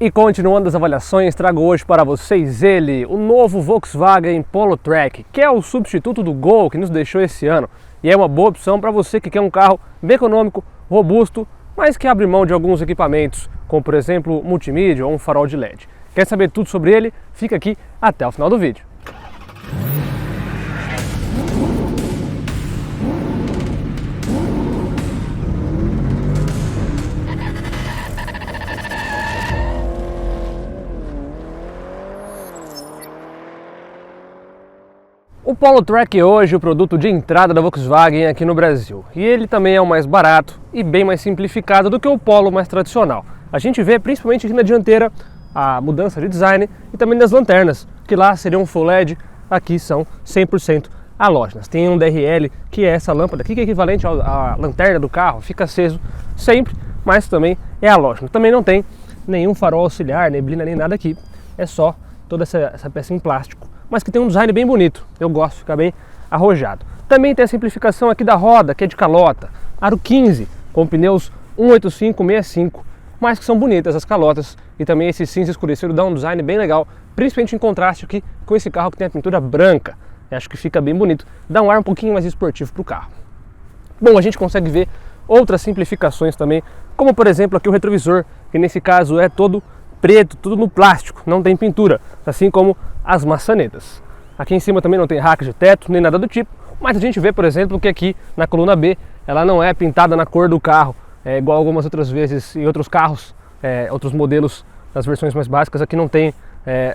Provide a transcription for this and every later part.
E continuando as avaliações, trago hoje para vocês ele, o novo Volkswagen Polo Track, que é o substituto do Gol que nos deixou esse ano. E é uma boa opção para você que quer um carro bem econômico, robusto, mas que abre mão de alguns equipamentos, como por exemplo multimídia ou um farol de LED. Quer saber tudo sobre ele? Fica aqui até o final do vídeo. O Polo Track é hoje o produto de entrada da Volkswagen aqui no Brasil. E ele também é o mais barato e bem mais simplificado do que o Polo mais tradicional. A gente vê principalmente aqui na dianteira a mudança de design e também das lanternas, que lá seriam full LED, aqui são 100% halógenas. Tem um DRL, que é essa lâmpada aqui, que é equivalente à lanterna do carro, fica aceso sempre, mas também é halógeno. Também não tem nenhum farol auxiliar, neblina, nem nada aqui, é só toda essa peça em plástico, mas que tem um design bem bonito, eu gosto, fica bem arrojado. Também tem a simplificação aqui da roda, que é de calota, aro 15, com pneus 185/65, mas que são bonitas as calotas, e também esse cinza escurecido dá um design bem legal, principalmente em contraste aqui com esse carro que tem a pintura branca. Eu acho que fica bem bonito, dá um ar um pouquinho mais esportivo para o carro. Bom, a gente consegue ver outras simplificações também, como por exemplo aqui o retrovisor, que nesse caso é todo preto, tudo no plástico, não tem pintura, assim como as maçanetas. Aqui em cima também não tem rack de teto, nem nada do tipo, mas a gente vê, por exemplo, que aqui na coluna B ela não é pintada na cor do carro, igual algumas outras vezes em outros carros, outros modelos das versões mais básicas. Aqui não tem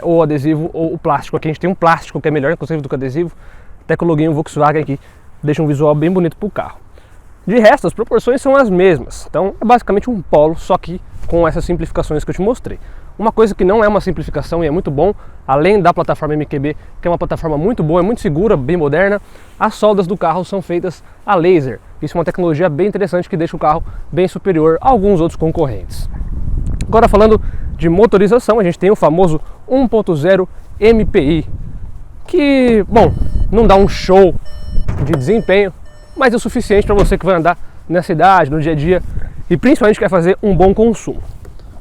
ou adesivo ou o plástico. Aqui a gente tem um plástico que é melhor inclusive do que adesivo, até que o loginho Volkswagen aqui deixa um visual bem bonito para o carro. De resto, as proporções são as mesmas, então é basicamente um Polo, só que com essas simplificações que eu te mostrei. Uma coisa que não é uma simplificação e é muito bom, além da plataforma MQB, que é uma plataforma muito boa, é muito segura, bem moderna, as soldas do carro são feitas a laser. Isso é uma tecnologia bem interessante que deixa o carro bem superior a alguns outros concorrentes. Agora falando de motorização, a gente tem o famoso 1.0 MPI, que, bom, não dá um show de desempenho, mas é o suficiente para você que vai andar na cidade, no dia a dia, e principalmente quer fazer um bom consumo.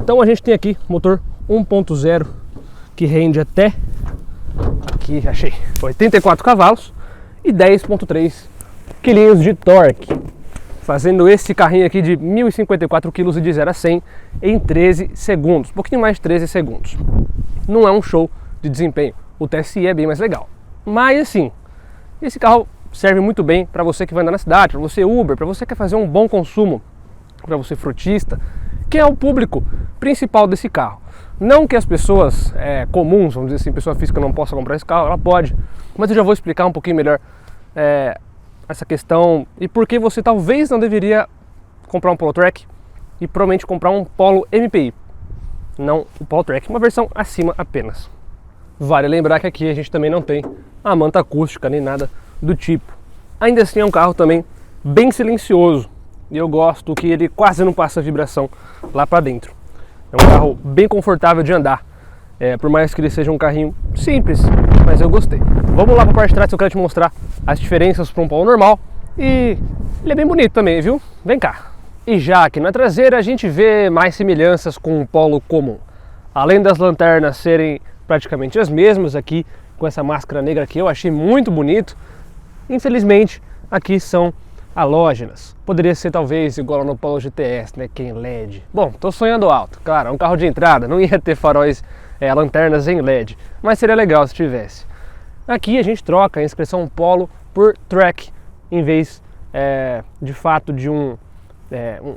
Então a gente tem aqui motor 1.0 que rende até, aqui achei, 84 cavalos e 10.3 quilinhos de torque, fazendo esse carrinho aqui de 1.054 kg de 0 a 100 em 13 segundos, um pouquinho mais de 13 segundos. Não é um show de desempenho, o TSI é bem mais legal, mas assim, esse carro serve muito bem para você que vai andar na cidade, para você Uber, para você que quer fazer um bom consumo, para você frutista, que é o público principal desse carro. Não que as pessoas comuns, vamos dizer assim, pessoa física não possa comprar esse carro, ela pode, mas eu já vou explicar um pouquinho melhor essa questão e por que você talvez não deveria comprar um Polo Track e provavelmente comprar um Polo MPI, não o Polo Track, uma versão acima apenas. Vale lembrar que aqui a gente também não tem a manta acústica nem nada do tipo. Ainda assim é um carro também bem silencioso e eu gosto que ele quase não passa vibração lá para dentro. É um carro bem confortável de andar, por mais que ele seja um carrinho simples, mas eu gostei. Vamos lá para a parte de trás, eu quero te mostrar as diferenças para um Polo normal e ele é bem bonito também, viu? Vem cá. E já aqui na traseira a gente vê mais semelhanças com um Polo comum. Além das lanternas serem praticamente as mesmas aqui, com essa máscara negra que eu achei muito bonito, infelizmente aqui são halógenas. Poderia ser talvez igual no Polo GTS, né, que é em LED. Bom, tô sonhando alto, claro, é um carro de entrada, não ia ter faróis, lanternas em LED, mas seria legal se tivesse. Aqui a gente troca a inscrição Polo por Track, em vez de fato de um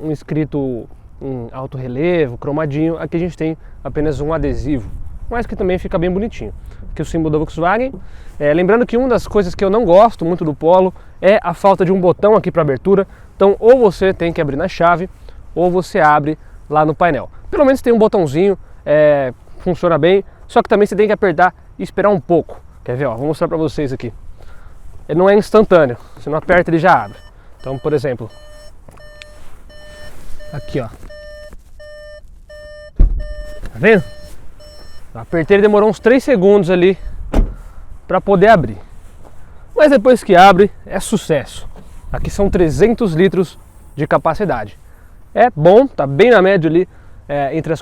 escrito em alto relevo, cromadinho. Aqui a gente tem apenas um adesivo, mas que também fica bem bonitinho. Aqui o símbolo da Volkswagen. Lembrando que uma das coisas que eu não gosto muito do Polo é a falta de um botão aqui para abertura. Então ou você tem que abrir na chave ou você abre lá no painel. Pelo menos tem um botãozinho, funciona bem, só que também você tem que apertar e esperar um pouco. Quer ver? Ó, vou mostrar para vocês aqui. Ele não é instantâneo, você não aperta ele já abre. Então, por exemplo, aqui ó, tá vendo? Eu apertei, ele demorou uns 3 segundos ali para poder abrir. Mas depois que abre, é sucesso. Aqui são 300 litros de capacidade. É bom, tá bem na média ali entre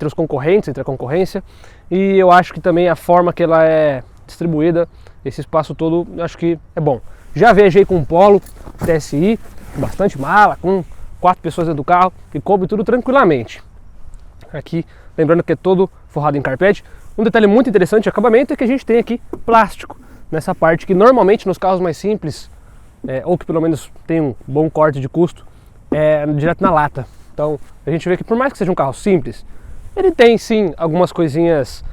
os concorrentes, entre a concorrência, e eu acho que também a forma que ela é distribuída, esse espaço todo, eu acho que é bom. Já viajei com um Polo TSI, bastante mala, com 4 pessoas dentro do carro, e coube tudo tranquilamente. Aqui, lembrando que é todo forrado em carpete. Um detalhe muito interessante de acabamento é que a gente tem aqui plástico nessa parte, que normalmente nos carros mais simples, ou que pelo menos tem um bom corte de custo, é direto na lata. Então a gente vê que por mais que seja um carro simples, ele tem sim algumas coisinhas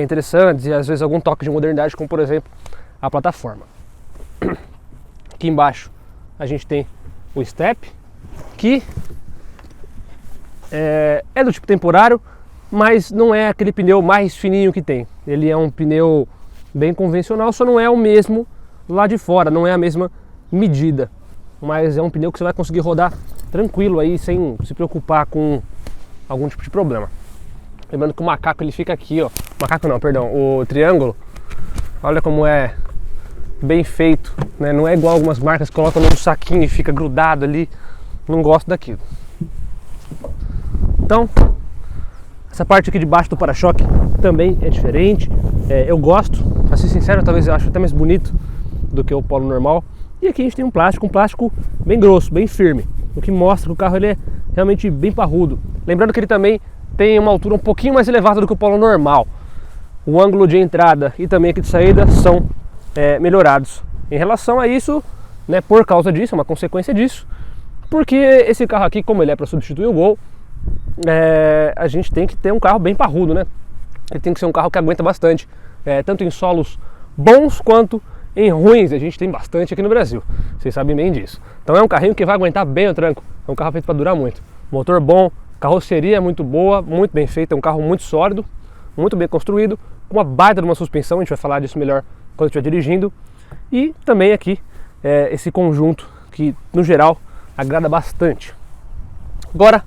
interessantes e às vezes algum toque de modernidade, como por exemplo a plataforma. Aqui embaixo a gente tem o step, que é do tipo temporário, mas não é aquele pneu mais fininho que tem. Ele é um pneu bem convencional, só não é o mesmo lá de fora, não é a mesma medida, mas é um pneu que você vai conseguir rodar tranquilo aí, sem se preocupar com algum tipo de problema. Lembrando que o macaco ele fica aqui, ó. Macaco não, perdão, o triângulo. Olha como é bem feito, né? Não é igual algumas marcas que colocam num saquinho e fica grudado ali. Não gosto daquilo. Então, essa parte aqui de baixo do para-choque também é diferente. Eu gosto, pra ser sincero, talvez eu acho até mais bonito do que o Polo normal. E aqui a gente tem um plástico bem grosso, bem firme, o que mostra que o carro ele é realmente bem parrudo. Lembrando que ele também tem uma altura um pouquinho mais elevada do que o Polo normal. O ângulo de entrada e também aqui de saída são melhorados. Em relação a isso, né, por causa disso, é uma consequência disso, porque esse carro aqui, como ele é para substituir o Gol, a gente tem que ter um carro bem parrudo, né? Ele tem que ser um carro que aguenta bastante, tanto em solos bons quanto em ruins. A gente tem bastante aqui no Brasil, vocês sabem bem disso. Então é um carrinho que vai aguentar bem o tranco, é um carro feito para durar muito. Motor bom, carroceria muito boa, muito bem feita, é um carro muito sólido, muito bem construído, com uma baita de uma suspensão, a gente vai falar disso melhor quando estiver dirigindo. E também aqui esse conjunto que no geral agrada bastante. Agora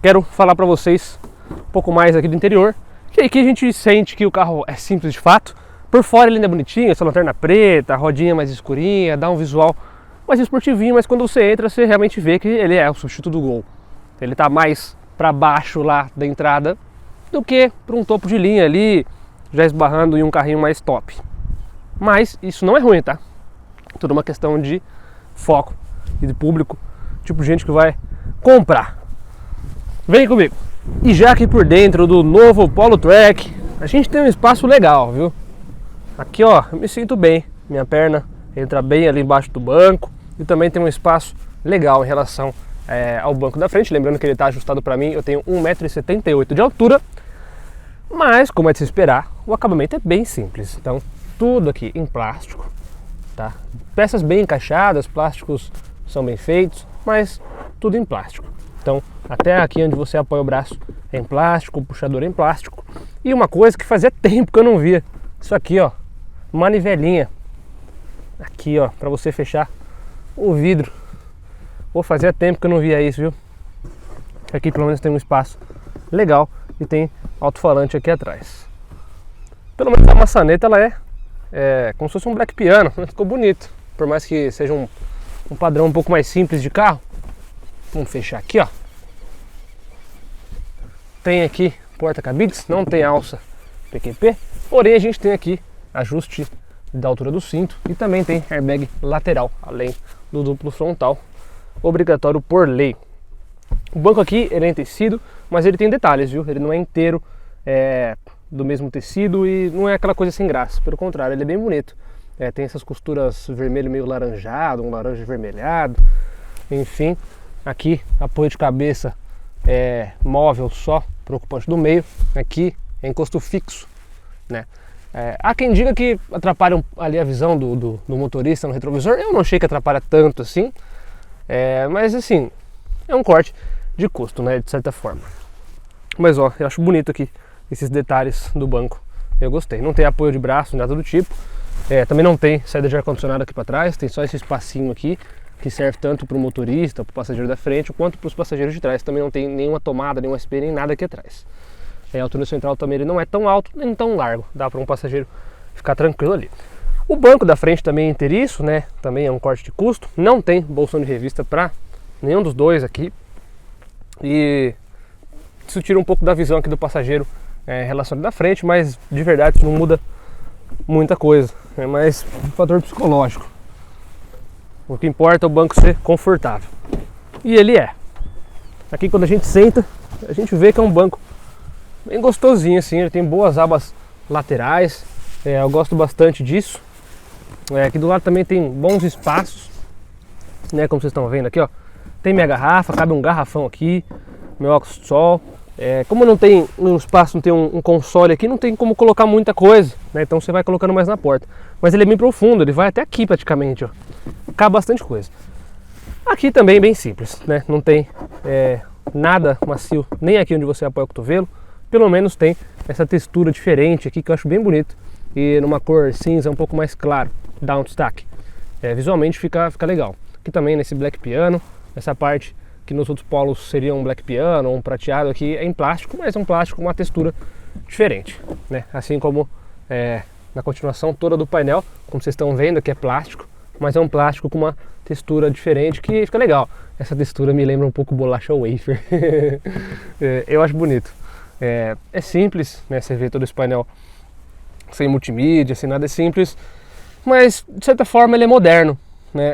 quero falar para vocês um pouco mais aqui do interior, que aqui a gente sente que o carro é simples de fato. Por fora ele ainda é bonitinho, essa lanterna preta, a rodinha mais escurinha, dá um visual mais esportivinho, mas quando você entra você realmente vê que ele é o substituto do Gol. Ele está mais para baixo lá da entrada do que para um topo de linha ali, já esbarrando em um carrinho mais top. Mas isso não é ruim, tá? Tudo uma questão de foco e de público, tipo de gente que vai comprar. Vem comigo! E já aqui por dentro do novo Polo Track, a gente tem um espaço legal, viu? Aqui ó, eu me sinto bem, minha perna entra bem ali embaixo do banco e também tem um espaço legal em relação ao banco da frente. Lembrando que ele está ajustado para mim, eu tenho 1,78 m de altura, mas como é de se esperar, o acabamento é bem simples. Então tudo aqui em plástico, tá? Peças bem encaixadas, plásticos são bem feitos, mas tudo em plástico. Então até aqui onde você apoia o braço é em plástico, o puxador é em plástico. E uma coisa que fazia tempo que eu não via, isso aqui ó, manivelinha aqui ó, para você fechar o vidro. Pô, fazia tempo que eu não via isso, viu? Aqui pelo menos tem um espaço legal e tem alto-falante aqui atrás. Pelo menos a maçaneta ela é como se fosse um black piano, ficou bonito. Por mais que seja um padrão um pouco mais simples de carro. Vamos fechar aqui ó. Tem aqui porta-cabides, não tem alça PQP, porém a gente tem aqui ajuste da altura do cinto e também tem airbag lateral, além do duplo frontal, obrigatório por lei. O banco aqui ele é em tecido, mas ele tem detalhes, viu? Ele não é inteiro do mesmo tecido e não é aquela coisa sem graça, pelo contrário, ele é bem bonito. Tem essas costuras vermelho meio laranjado, um laranja avermelhado, enfim. Aqui apoio de cabeça móvel só para o ocupante do meio, aqui é encosto fixo, né? Há quem diga que atrapalha ali a visão do motorista no retrovisor. Eu não achei que atrapalha tanto assim, mas assim, é um corte de custo, né, de certa forma. Mas ó, eu acho bonito aqui esses detalhes do banco, eu gostei. Não tem apoio de braço, nada do tipo. Também não tem saída de ar-condicionado aqui para trás, tem só esse espacinho aqui, que serve tanto para o motorista, para o passageiro da frente, quanto para os passageiros de trás. Também não tem nenhuma tomada, nenhum USB, nem nada aqui atrás. A altura central também ele não é tão alto, nem tão largo, dá para um passageiro ficar tranquilo ali. O banco da frente também é inteiriço, né? Também é um corte de custo, não tem bolsão de revista para nenhum dos dois aqui. E isso tira um pouco da visão aqui do passageiro relacionado à frente, mas de verdade isso não muda muita coisa, é mais um fator psicológico. O que importa é o banco ser confortável, e ele é. Aqui quando a gente senta, a gente vê que é um banco bem gostosinho assim, ele tem boas abas laterais, eu gosto bastante disso. Aqui do lado também tem bons espaços, né, como vocês estão vendo aqui, ó, tem minha garrafa, cabe um garrafão aqui, meu óculos de sol. Como não tem um espaço, não tem um console aqui, não tem como colocar muita coisa, né? Então você vai colocando mais na porta. Mas ele é bem profundo, ele vai até aqui praticamente, ó. Cabe bastante coisa. Aqui também é bem simples, né? Não tem nada macio, nem aqui onde você apoia o cotovelo. Pelo menos tem essa textura diferente aqui que eu acho bem bonito. E numa cor cinza um pouco mais claro, dá um destaque. Visualmente fica legal. Aqui também nesse black piano, essa parte que nos outros polos seria um black piano ou um prateado, aqui é em plástico, mas é um plástico com uma textura diferente, né? Assim como na continuação toda do painel, como vocês estão vendo, aqui é plástico, mas é um plástico com uma textura diferente que fica legal. Essa textura me lembra um pouco bolacha wafer. Eu acho bonito. É simples, né? Você vê todo esse painel sem multimídia, sem nada, é simples, mas de certa forma ele é moderno.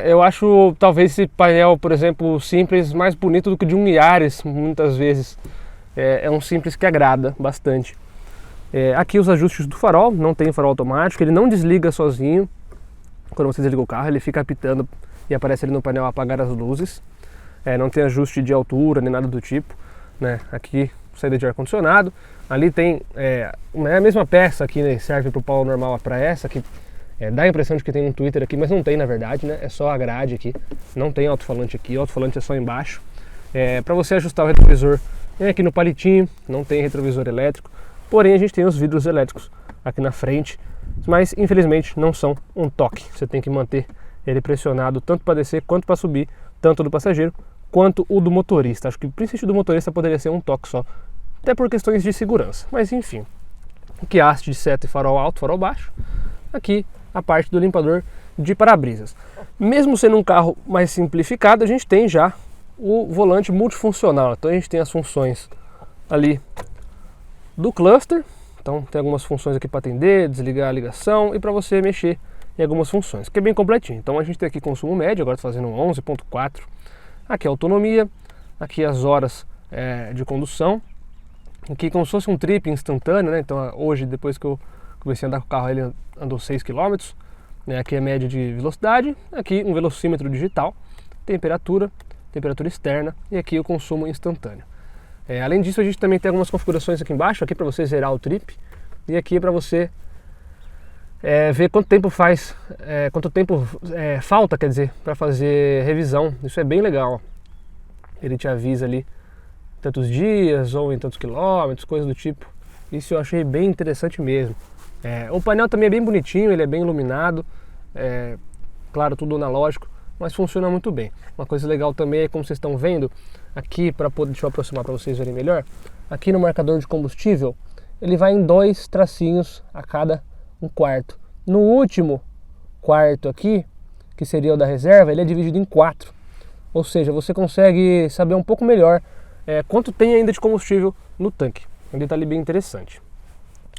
Eu acho talvez esse painel, por exemplo, simples, mais bonito do que de um Yaris, muitas vezes. É um simples que agrada bastante. Aqui os ajustes do farol, não tem farol automático, ele não desliga sozinho. Quando você desliga o carro, ele fica apitando e aparece ali no painel apagar as luzes. Não tem ajuste de altura nem nada do tipo, né? Aqui saída de ar-condicionado. Ali tem a mesma peça aqui, né, serve para o polo normal, para essa aqui. Dá a impressão de que tem um tweeter aqui, mas não tem na verdade, né? É só a grade aqui, não tem alto-falante aqui, o alto-falante é só embaixo. Para você ajustar o retrovisor, aqui no palitinho, não tem retrovisor elétrico, porém a gente tem os vidros elétricos aqui na frente, mas infelizmente não são um toque, você tem que manter ele pressionado tanto para descer quanto para subir, tanto do passageiro quanto o do motorista. Acho que o princípio do motorista poderia ser um toque só, até por questões de segurança, mas enfim. Aqui haste de seta e farol alto, farol baixo. Aqui a parte do limpador de para-brisas. Mesmo sendo um carro mais simplificado, a gente tem já o volante multifuncional. Então a gente tem as funções ali do cluster. Então tem algumas funções aqui para atender, desligar a ligação e para você mexer em algumas funções, que é bem completinho. Então a gente tem aqui consumo médio, agora estou fazendo 11.4. Aqui a autonomia, aqui as horas de condução. Aqui como se fosse um trip instantâneo, né? Então hoje, depois que eu comecei a andar com o carro, ele andou 6 km, aqui é a média de velocidade, aqui um velocímetro digital, temperatura externa e aqui o consumo instantâneo. Além disso, a gente também tem algumas configurações aqui embaixo, aqui para você zerar o trip e aqui para você ver quanto tempo falta, quer dizer, para fazer revisão. Isso é bem legal. Ele te avisa ali tantos dias ou em tantos quilômetros, coisas do tipo. Isso eu achei bem interessante mesmo. O painel também é bem bonitinho, ele é bem iluminado, claro, tudo analógico, mas funciona muito bem. Uma coisa legal também é, como vocês estão vendo aqui, deixa eu aproximar para vocês verem melhor, aqui no marcador de combustível, ele vai em 2 tracinhos a cada um quarto. No último quarto aqui, que seria o da reserva, ele é dividido em 4, ou seja, você consegue saber um pouco melhor quanto tem ainda de combustível no tanque. Um detalhe bem interessante.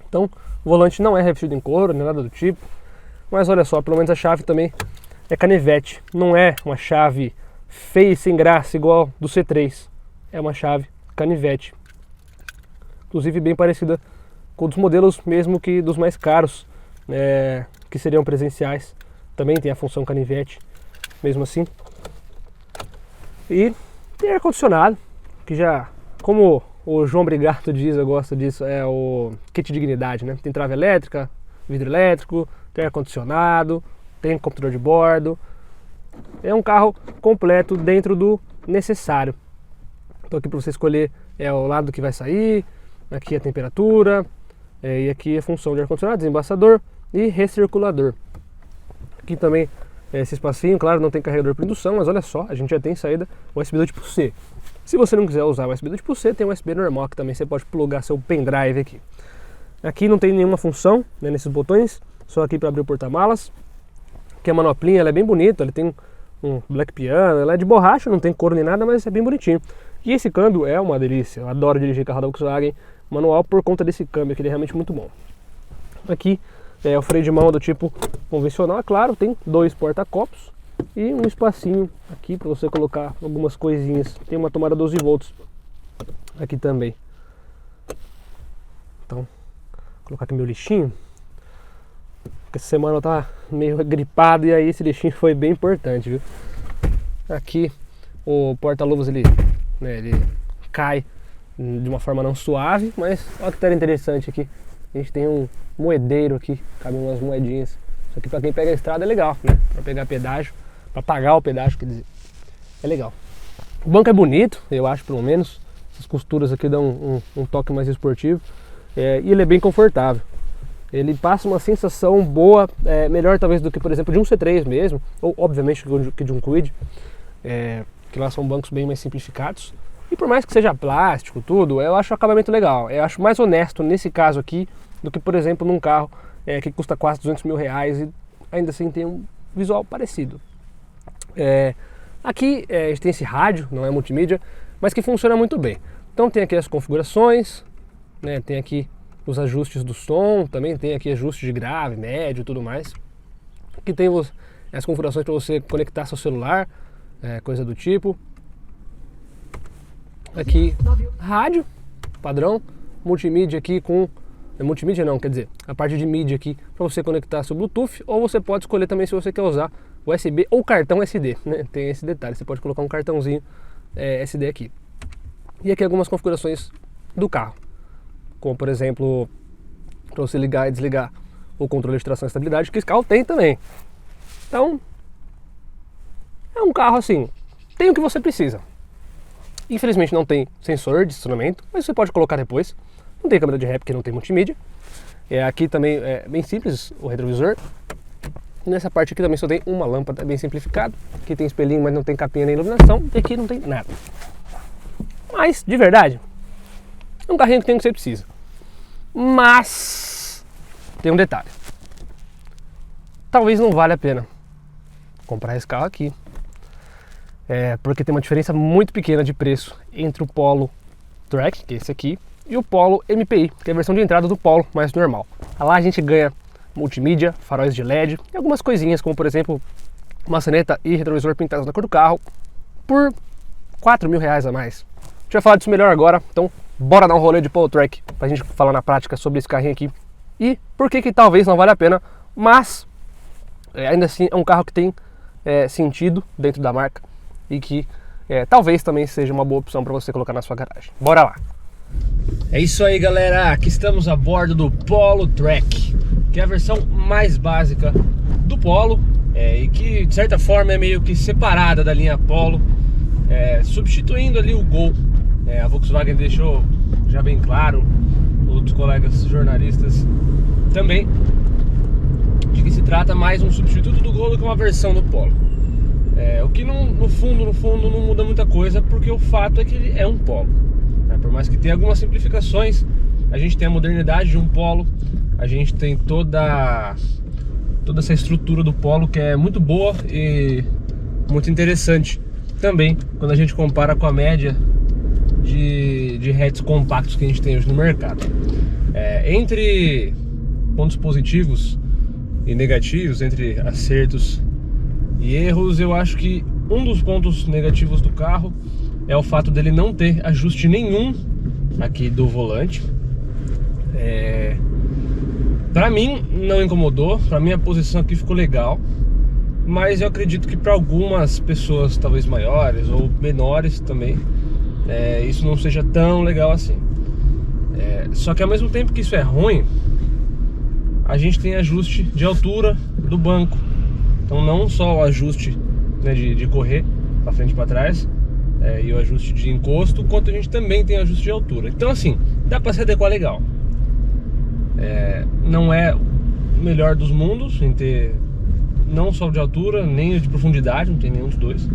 Então, o volante não é revestido em couro, nem nada do tipo, mas olha só, pelo menos a chave também é canivete, não é uma chave feia e sem graça igual do C3, é uma chave canivete, inclusive bem parecida com os modelos mesmo que dos mais caros, que seriam presenciais, também tem a função canivete, mesmo assim. E tem ar-condicionado, que já, como o João Brigato diz, eu gosto disso, é o kit dignidade, né? Tem trava elétrica, vidro elétrico, tem ar-condicionado, tem computador de bordo. É um carro completo dentro do necessário. Então aqui para você escolher o lado que vai sair, aqui a temperatura, e aqui a função de ar-condicionado, desembaçador e recirculador. Aqui também esse espacinho, claro, não tem carregador por indução, mas olha só, a gente já tem saída USB do tipo C. Se você não quiser usar o USB do tipo C, tem o USB normal, que também você pode plugar seu pendrive aqui. Aqui não tem nenhuma função, né, nesses botões, só aqui para abrir o porta-malas. Aqui a manoplinha, ela é bem bonita, ele tem um black piano, ela é de borracha, não tem couro nem nada, mas é bem bonitinho. E esse câmbio é uma delícia, eu adoro dirigir carro da Volkswagen manual por conta desse câmbio, que ele é realmente muito bom. Aqui é o freio de mão do tipo convencional, é claro, tem 2 porta-copos e um espacinho aqui para você colocar algumas coisinhas. Tem uma tomada 12 volts aqui também. Então, vou colocar aqui meu lixinho, porque essa semana eu tava meio gripado e aí esse lixinho foi bem importante, viu? Aqui o porta-luvas ele cai de uma forma não suave, mas olha que tela interessante aqui. A gente tem um moedeiro aqui, cabem umas moedinhas. Isso aqui para quem pega a estrada é legal, né? Para pegar pedágio, para pagar o pedágio, quer dizer, é legal. O banco é bonito, eu acho, pelo menos. Essas costuras aqui dão um toque mais esportivo. E ele é bem confortável. Ele passa uma sensação boa, melhor talvez do que, por exemplo, de um C3 mesmo, ou obviamente que de um Kwid, que lá são bancos bem mais simplificados. E por mais que seja plástico, tudo, eu acho o acabamento legal. Eu acho mais honesto nesse caso aqui do que, por exemplo, num carro que custa quase 200 mil reais e ainda assim tem um visual parecido. Aqui a gente tem esse rádio, não é multimídia, mas que funciona muito bem. Então tem aqui as configurações, né, tem aqui os ajustes do som, também tem aqui ajuste de grave, médio e tudo mais. Aqui tem as configurações para você conectar seu celular, coisa do tipo. Aqui rádio padrão, multimídia aqui com multimídia não, quer dizer, a parte de mídia aqui para você conectar seu Bluetooth, ou você pode escolher também se você quer usar USB ou cartão SD, né? Tem esse detalhe, você pode colocar um cartãozinho SD aqui. E aqui algumas configurações do carro, como por exemplo, para você ligar e desligar o controle de tração e estabilidade, que esse carro tem também. Então, é um carro assim, tem o que você precisa. Infelizmente não tem sensor de estacionamento, mas você pode colocar depois. Não tem câmera de ré porque não tem multimídia. Aqui também é bem simples o retrovisor. E nessa parte aqui também só tem uma lâmpada bem simplificada. Aqui tem espelhinho, mas não tem capinha nem iluminação. E aqui não tem nada. Mas, de verdade, é um carrinho que tem o que você precisa. Mas tem um detalhe. Talvez não valha a pena comprar esse carro aqui. Porque tem uma diferença muito pequena de preço entre o Polo Track, que é esse aqui, e o Polo MPI, que é a versão de entrada do Polo mais normal. Lá a gente ganha multimídia, faróis de LED e algumas coisinhas, como por exemplo maçaneta e retrovisor pintados na cor do carro, por 4 mil reais a mais. A gente vai falar disso melhor agora, então bora dar um rolê de Polo Track pra gente falar na prática sobre esse carrinho aqui e por que talvez não valha a pena, mas ainda assim é um carro que tem sentido dentro da marca e que talvez também seja uma boa opção para você colocar na sua garagem. Bora lá! É isso aí, galera, aqui estamos a bordo do Polo Track, que é a versão mais básica do Polo e que de certa forma é meio que separada da linha Polo, substituindo ali o Gol. A Volkswagen deixou já bem claro, outros colegas jornalistas também, de que se trata mais um substituto do Gol do que uma versão do Polo. O que no fundo não muda muita coisa, porque o fato é que ele é um Polo. Por mais que tenha algumas simplificações, a gente tem a modernidade de um Polo, a gente tem toda essa estrutura do Polo que é muito boa e muito interessante também quando a gente compara com a média de hatches compactos que a gente tem hoje no mercado. Entre pontos positivos e negativos, entre acertos e erros, eu acho que um dos pontos negativos do carro é o fato dele não ter ajuste nenhum aqui do volante. Pra mim não incomodou, pra mim a posição aqui ficou legal, mas eu acredito que para algumas pessoas talvez maiores ou menores também isso não seja tão legal assim. Só que ao mesmo tempo que isso é ruim, a gente tem ajuste de altura do banco. Então não só o ajuste de correr para frente e para trás e o ajuste de encosto, quanto a gente também tem ajuste de altura. Então assim, dá para se adequar legal. Não é o melhor dos mundos em ter não só de altura, nem de profundidade, não tem nenhum dos dois.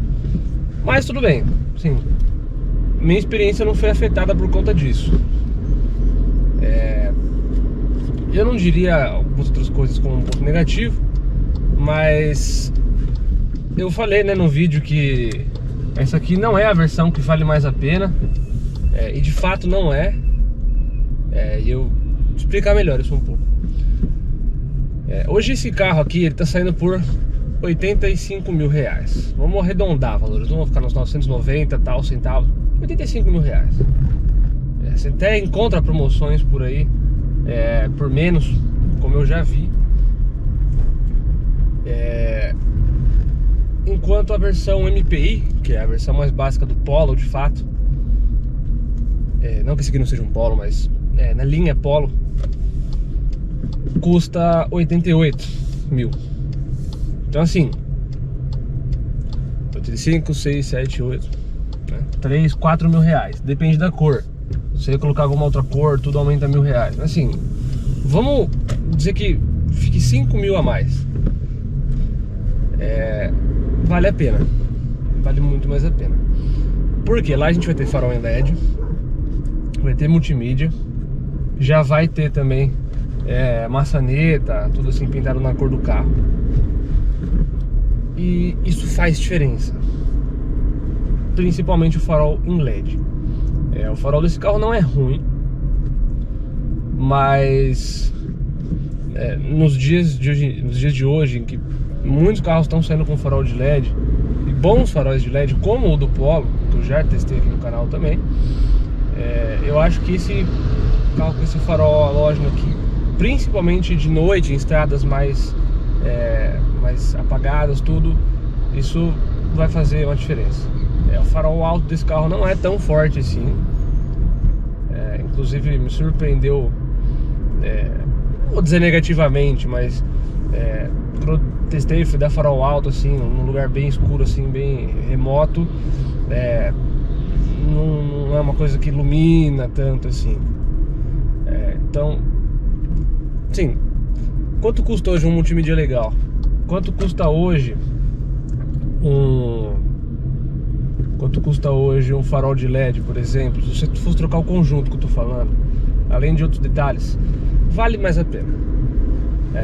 Mas tudo bem, sim. Minha experiência não foi afetada por conta disso. Eu não diria algumas outras coisas como um ponto negativo, mas eu falei no vídeo que Essa aqui não é a versão que vale mais a pena, e de fato não é. E eu vou explicar melhor isso um pouco. Hoje esse carro aqui ele tá saindo por 85 mil reais. Vamos arredondar valores, não vamos ficar nos 990 tal centavos. 85 mil reais. Você até encontra promoções por aí por menos, como eu já vi. Enquanto a versão MPI, que é a versão mais básica do Polo, de fato, não que esse aqui não seja um Polo, mas na linha Polo, custa 88 mil. Então assim, 85, 6, 7, 8, 3, 4 mil reais. Depende da cor. Se você colocar alguma outra cor, tudo aumenta R$1.000. Mas assim, vamos dizer que fique 5 mil a mais. Vale a pena. Vale muito mais a pena. Porque lá a gente vai ter farol em LED, vai ter multimídia, já vai ter também maçaneta, tudo assim pintado na cor do carro. E isso faz diferença. Principalmente o farol em LED. O farol desse carro não é ruim, mas nos dias de hoje, em que muitos carros estão saindo com farol de LED, e bons faróis de LED, como o do Polo, que eu já testei aqui no canal também, eu acho que esse carro com esse farol halógeno aqui, principalmente de noite, em estradas mais apagadas, tudo, isso vai fazer uma diferença. O farol alto desse carro não é tão forte assim. Inclusive me surpreendeu, não vou dizer negativamente, mas quando eu testei, fui dar farol alto assim, num lugar bem escuro, assim, bem remoto, não é uma coisa que ilumina tanto assim. Então, sim, quanto custa hoje um multimídia legal? Quanto custa hoje um farol de LED, por exemplo? Se você fosse trocar o conjunto que eu tô falando, além de outros detalhes, vale mais a pena.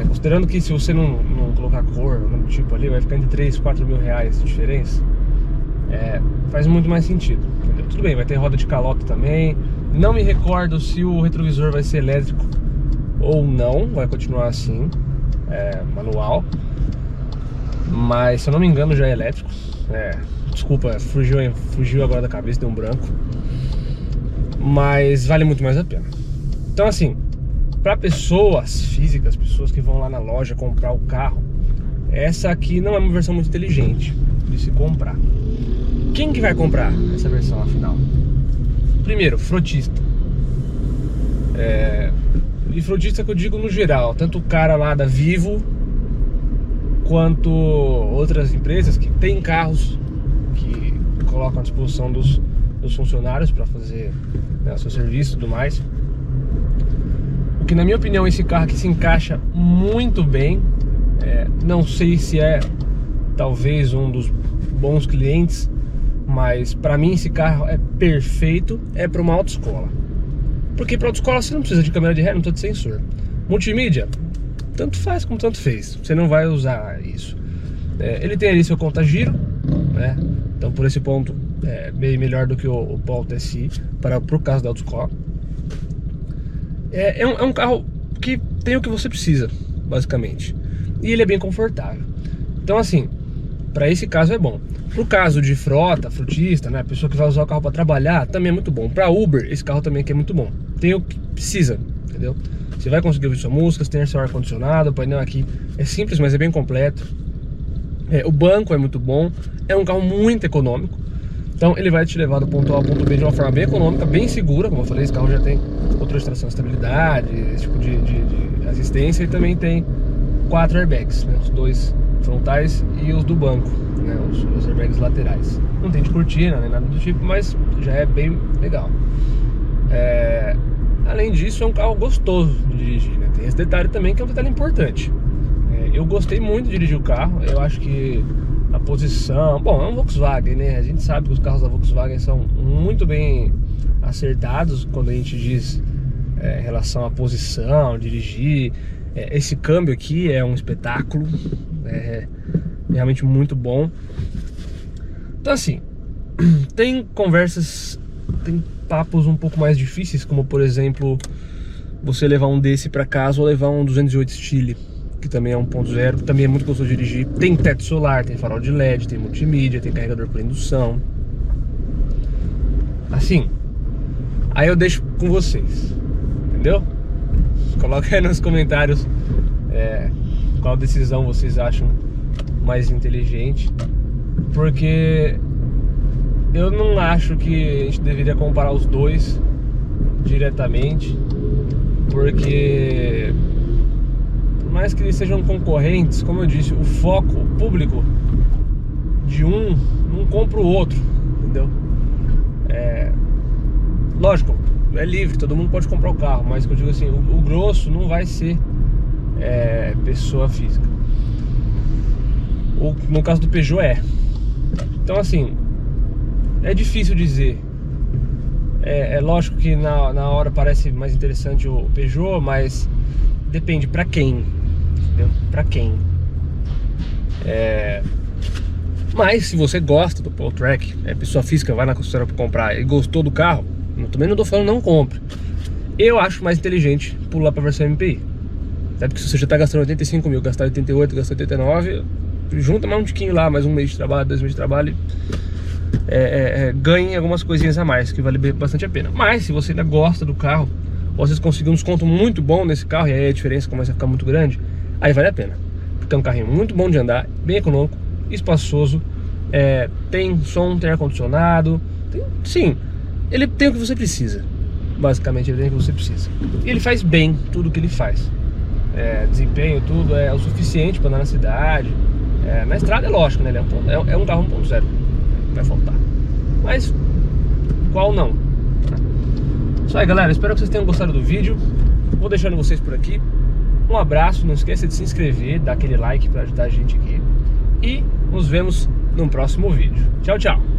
Considerando que se você não colocar cor, tipo ali, vai ficar entre 3, 4 mil reais de diferença, faz muito mais sentido, entendeu? Tudo bem, vai ter roda de calota também. Não me recordo se o retrovisor vai ser elétrico ou não, vai continuar assim, manual. Mas se eu não me engano já é elétrico. Desculpa, fugiu agora da cabeça, deu um branco. Mas vale muito mais a pena. Então assim, para pessoas físicas, pessoas que vão lá na loja comprar o carro, essa aqui não é uma versão muito inteligente de se comprar. Quem que vai comprar essa versão afinal? Primeiro, frotista. E frotista que eu digo no geral, tanto o cara lá da Vivo quanto outras empresas que têm carros que colocam à disposição dos funcionários para fazer seu serviço e tudo mais. O que na minha opinião esse carro aqui se encaixa muito bem. Não sei se é talvez um dos bons clientes, mas para mim esse carro é perfeito, para uma autoescola. Porque para autoescola você não precisa de câmera de ré, não precisa de sensor. Multimídia, tanto faz como tanto fez, você não vai usar isso. Ele tem ali seu conta-giro, então por esse ponto é bem melhor do que o Polo TSI pro caso da autoescola. É um carro que tem o que você precisa, basicamente, e ele é bem confortável. Então assim, para esse caso é bom. Pro caso de frotista, pessoa que vai usar o carro para trabalhar, também é muito bom. Para Uber, esse carro também aqui é muito bom. Tem o que precisa, entendeu? Você vai conseguir ouvir suas músicas, tem seu ar-condicionado, o painel aqui é simples, mas é bem completo. O banco é muito bom, é um carro muito econômico. Então ele vai te levar do ponto A ao ponto B de uma forma bem econômica, bem segura. Como eu falei, esse carro já tem controle de tração e estabilidade, esse tipo de assistência. E também tem 4 airbags, os 2 frontais e os do banco, os airbags laterais. Não tem de cortina nem nada do tipo, mas já é bem legal. Além disso, é um carro gostoso de dirigir, Tem esse detalhe também, que é um detalhe importante. Eu gostei muito de dirigir o carro. Eu acho que a posição... Bom, é um Volkswagen, A gente sabe que os carros da Volkswagen são muito bem acertados quando a gente diz em relação à posição, dirigir. Esse câmbio aqui é um espetáculo. É realmente muito bom. Então assim, Tem conversas, tem papos um pouco mais difíceis, como por exemplo, você levar um desse pra casa ou levar um 208 Stile, que também é 1.0, também é muito gostoso de dirigir. Tem teto solar, tem farol de LED, tem multimídia, tem carregador por indução. Assim, aí eu deixo com vocês, entendeu? Coloca aí nos comentários qual decisão vocês acham mais inteligente, porque eu não acho que a gente deveria comparar os dois diretamente, porque por mais que eles sejam concorrentes, como eu disse, o foco, o público de um não compra o outro, entendeu? Lógico, é livre, todo mundo pode comprar o carro, mas que eu digo assim, o grosso não vai ser pessoa física. Ou no caso do Peugeot Então assim, é difícil dizer. É lógico que na hora parece mais interessante o Peugeot, mas depende pra quem, entendeu? Pra quem. Mas se você gosta do Poltrack, pessoa física, vai na concessionária pra comprar e gostou do carro, eu também não tô falando não compre. Eu acho mais inteligente pular pra versão MPI. Até porque se você já tá gastando 85 mil, gastar 88, gastar 89, junta mais um tiquinho lá, mais um mês de trabalho, 2 meses de trabalho, ganhe algumas coisinhas a mais, que vale bastante a pena. Mas se você ainda gosta do carro, ou vocês conseguirem um desconto muito bom nesse carro, e aí a diferença começa a ficar muito grande, aí vale a pena. Porque é um carrinho muito bom de andar, bem econômico, espaçoso, tem som, tem ar-condicionado, sim, ele tem o que você precisa. Basicamente ele tem o que você precisa. E ele faz bem tudo o que ele faz. Desempenho, tudo é o suficiente para andar na cidade. Na estrada é lógico, né? Ele é um carro 1.0, vai faltar. Mas qual não? Isso aí, galera, espero que vocês tenham gostado do vídeo. Vou deixando vocês por aqui. Um abraço, não esqueça de se inscrever, dar aquele like para ajudar a gente aqui. E nos vemos no próximo vídeo. Tchau, tchau!